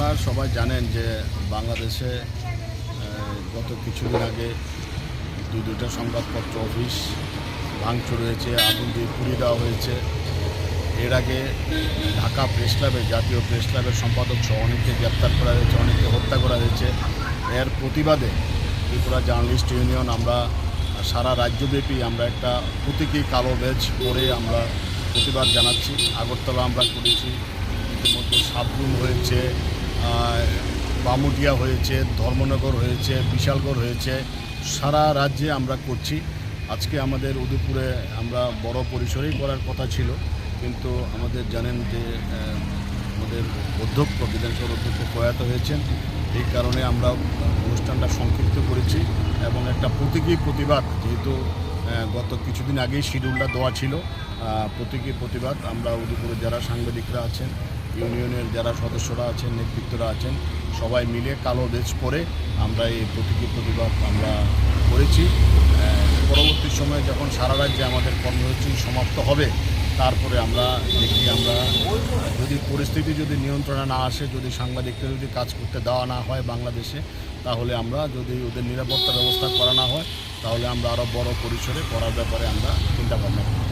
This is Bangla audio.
আপনারা সবাই জানেন যে বাংলাদেশে গত কিছুদিন আগে দুইটা সংবাদপত্র অফিস ভাঙচুর হয়েছে, আগুন দিয়ে পুড়িয়ে দেওয়া হয়েছে। এর আগে ঢাকা প্রেস ক্লাবে, জাতীয় প্রেস ক্লাবের সম্পাদক সহ অনেককে গ্রেপ্তার করা হয়েছে, অনেককে হত্যা করা হয়েছে। এর প্রতিবাদে ত্রিপুরা জার্নালিস্ট ইউনিয়ন আমরা সারা রাজ্যব্যাপী আমরা একটা প্রতীকী কালো ব্যাজ পরে আমরা প্রতিবাদ জানাচ্ছি। আগরতলা আমরা করেছি, ইতিমধ্যে সাবরুম হয়েছে, বামুটিয়া হয়েছে, ধর্মনগর হয়েছে, বিশালগড় হয়েছে, সারা রাজ্যে আমরা করছি। আজকে আমাদের উদয়পুরে আমরা বড় পরিসরেই করার কথা ছিল, কিন্তু আমাদের জানেন যে আমাদের অধ্যক্ষ, বিধানসভার অধ্যক্ষ প্রয়াত হয়েছেন। এই কারণে আমরা অনুষ্ঠানটা সংক্ষিপ্ত করেছি এবং একটা প্রতীকী প্রতিবাদ, যেহেতু গত কিছুদিন আগেই শিডিউলটা দেওয়া ছিল, প্রতীকী প্রতিবাদ আমরা উদয়পুরে যারা সাংবাদিকরা আছেন, ইউনিয়নের যারা সদস্যরা আছেন, নেতৃত্বরা আছেন, সবাই মিলে কালো ড্রেস পরে আমরা এই প্রতীকী প্রতিবাদ আমরা করেছি। পরবর্তী সময়ে যখন সারা রাজ্যে আমাদের কর্মসূচি সমাপ্ত হবে, তারপরে আমরা দেখি, আমরা যদি পরিস্থিতি যদি নিয়ন্ত্রণে না আসে, যদি সাংবাদিকদের যদি কাজ করতে দেওয়া না হয় বাংলাদেশে, তাহলে আমরা যদি ওদের নিরাপত্তা ব্যবস্থা করা না হয়, তাহলে আমরা আরও বড় পরিসরে করার ব্যাপারে আমরা চিন্তা ভাবনা করি।